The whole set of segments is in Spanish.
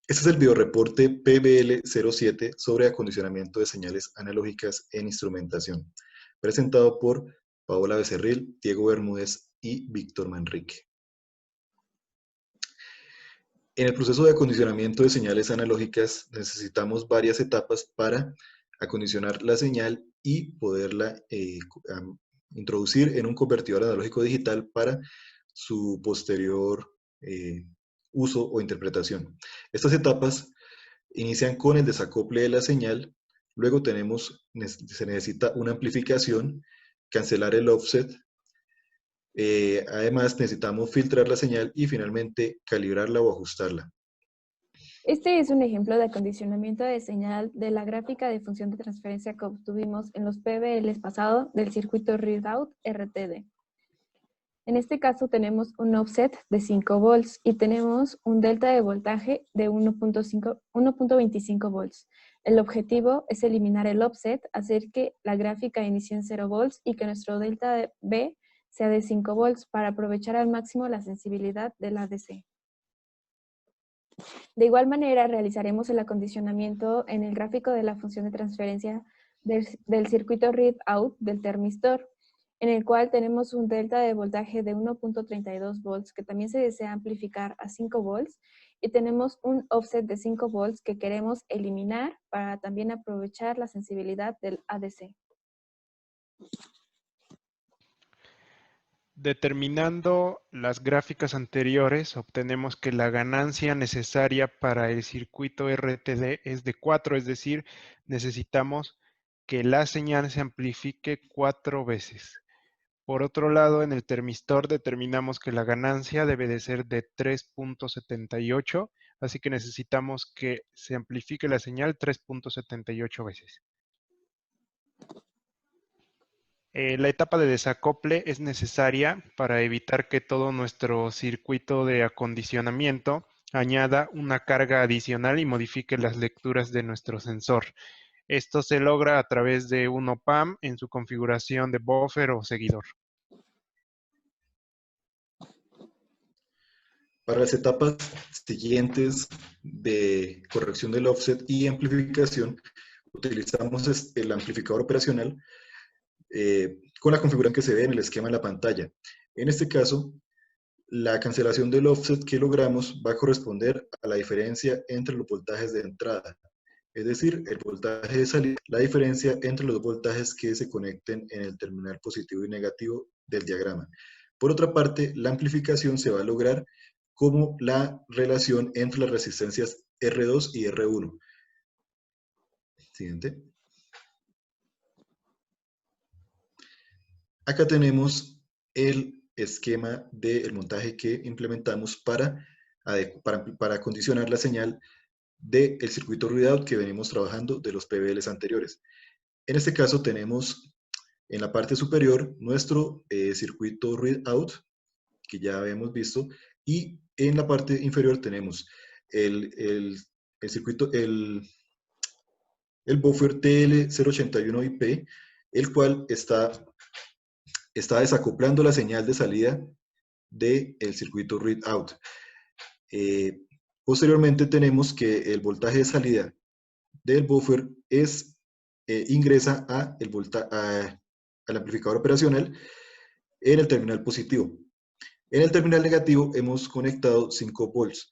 Este es el videoreporte PBL07 sobre acondicionamiento de señales analógicas en instrumentación, presentado por Paola Becerril, Diego Bermúdez y Víctor Manrique. En el proceso de acondicionamiento de señales analógicas necesitamos varias etapas para acondicionar la señal y poderla introducir en un convertidor analógico digital para su posterior uso o interpretación. Estas etapas inician con el desacople de la señal, luego se necesita una amplificación, cancelar el offset, además necesitamos filtrar la señal y finalmente calibrarla o ajustarla. Este es un ejemplo de acondicionamiento de señal de la gráfica de función de transferencia que obtuvimos en los PBLs pasados del circuito Readout RTD. En este caso tenemos un offset de 5 volts y tenemos un delta de voltaje de 1.25 volts. El objetivo es eliminar el offset, hacer que la gráfica inicie en 0 volts y que nuestro delta de B sea de 5 volts para aprovechar al máximo la sensibilidad del ADC. De igual manera, realizaremos el acondicionamiento en el gráfico de la función de transferencia del circuito Readout del termistor, en el cual tenemos un delta de voltaje de 1.32 volts que también se desea amplificar a 5 volts y tenemos un offset de 5 volts que queremos eliminar para también aprovechar la sensibilidad del ADC. Determinando las gráficas anteriores, obtenemos que la ganancia necesaria para el circuito RTD es de 4, es decir, necesitamos que la señal se amplifique 4 veces. Por otro lado, en el termistor determinamos que la ganancia debe de ser de 3.78, así que necesitamos que se amplifique la señal 3.78 veces. La etapa de desacople es necesaria para evitar que todo nuestro circuito de acondicionamiento añada una carga adicional y modifique las lecturas de nuestro sensor. Esto se logra a través de un op-amp en su configuración de buffer o seguidor. Para las etapas siguientes de corrección del offset y amplificación, utilizamos el amplificador operacional con la configuración que se ve en el esquema de la pantalla. En este caso, la cancelación del offset que logramos va a corresponder a la diferencia entre los voltajes de entrada, es decir, el voltaje de salida, la diferencia entre los dos voltajes que se conecten en el terminal positivo y negativo del diagrama. Por otra parte, la amplificación se va a lograr como la relación entre las resistencias R2 y R1. Siguiente. Acá tenemos el esquema del montaje que implementamos para acondicionar la señal del circuito Readout que venimos trabajando de los PBLs anteriores. En este caso tenemos en la parte superior nuestro circuito Readout, que ya habíamos visto, y en la parte inferior tenemos el circuito, el buffer TL081IP, el cual está desacoplando la señal de salida del circuito Readout. Posteriormente tenemos que el voltaje de salida del buffer ingresa al amplificador operacional en el terminal positivo. En el terminal negativo hemos conectado 5 volts.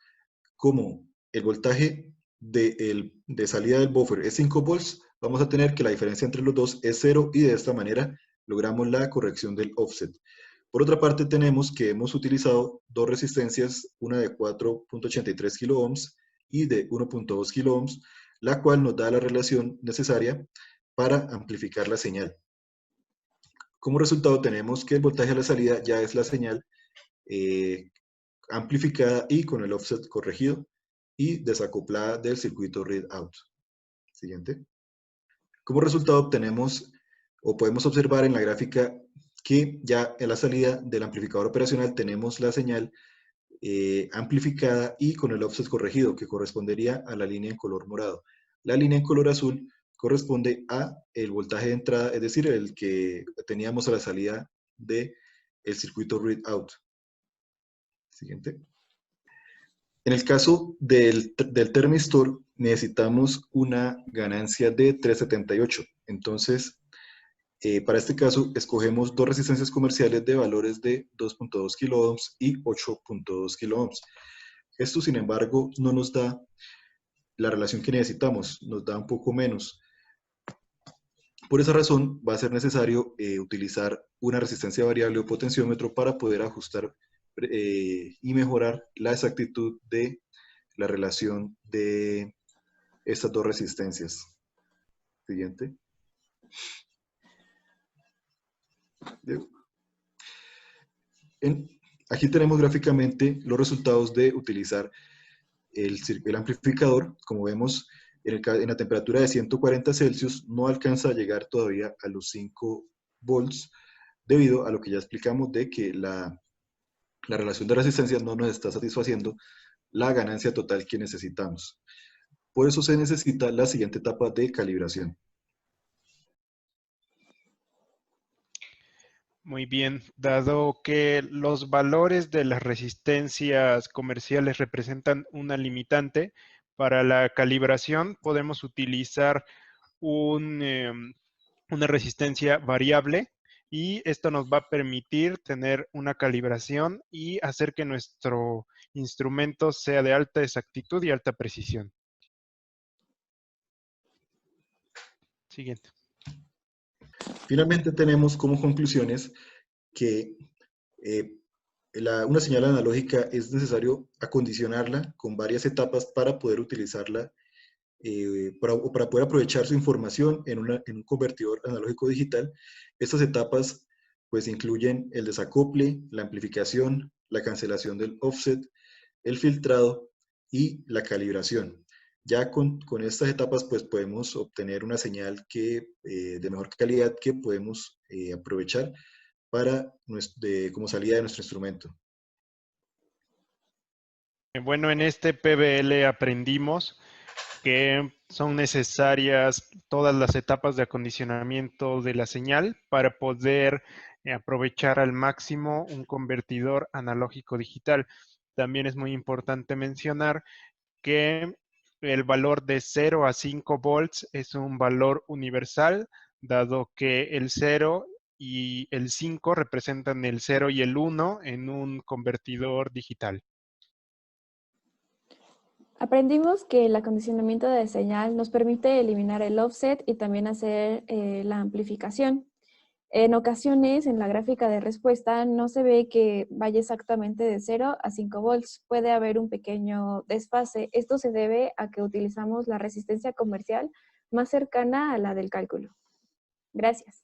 Como el voltaje de salida del buffer es 5 volts, vamos a tener que la diferencia entre los dos es 0 y de esta manera logramos la corrección del offset. Por otra parte tenemos que hemos utilizado dos resistencias, una de 4.83 kiloohms y de 1.2 kiloohms, la cual nos da la relación necesaria para amplificar la señal. Como resultado tenemos que el voltaje a la salida ya es la señal amplificada y con el offset corregido y desacoplada del circuito Readout. Siguiente. Como resultado obtenemos o podemos observar en la gráfica que ya en la salida del amplificador operacional tenemos la señal amplificada y con el offset corregido, que correspondería a la línea en color morado. La línea en color azul corresponde a el voltaje de entrada, es decir, el que teníamos a la salida del circuito Readout. Siguiente. En el caso del termistor, necesitamos una ganancia de 378. Entonces, para este caso, escogemos dos resistencias comerciales de valores de 2.2 kiloohms y 8.2 kiloohms. Esto, sin embargo, no nos da la relación que necesitamos, nos da un poco menos. Por esa razón, va a ser necesario utilizar una resistencia variable o potenciómetro para poder ajustar y mejorar la exactitud de la relación de estas dos resistencias. Siguiente. Aquí tenemos gráficamente los resultados de utilizar el amplificador. Como vemos, en la temperatura de 140 Celsius no alcanza a llegar todavía a los 5 volts, debido a lo que ya explicamos de que la relación de resistencias no nos está satisfaciendo la ganancia total que necesitamos. Por eso se necesita la siguiente etapa de calibración. Muy bien, dado que los valores de las resistencias comerciales representan una limitante, para la calibración podemos utilizar una resistencia variable y esto nos va a permitir tener una calibración y hacer que nuestro instrumento sea de alta exactitud y alta precisión. Siguiente. Finalmente tenemos como conclusiones que una señal analógica es necesario acondicionarla con varias etapas para poder utilizarla, para poder aprovechar su información en un convertidor analógico digital. Estas etapas pues incluyen el desacople, la amplificación, la cancelación del offset, el filtrado y la calibración. Ya con estas etapas pues podemos obtener una señal de mejor calidad que podemos aprovechar como salida de nuestro instrumento. Bueno, en este PBL aprendimos que son necesarias todas las etapas de acondicionamiento de la señal para poder aprovechar al máximo un convertidor analógico digital. También es muy importante mencionar que el valor de 0 a 5 volts es un valor universal, dado que el 0 y el 5 representan el 0 y el 1 en un convertidor digital. Aprendimos que el acondicionamiento de señal nos permite eliminar el offset y también hacer la amplificación. En ocasiones, en la gráfica de respuesta, no se ve que vaya exactamente de 0 a 5 volts. Puede haber un pequeño desfase. Esto se debe a que utilizamos la resistencia comercial más cercana a la del cálculo. Gracias.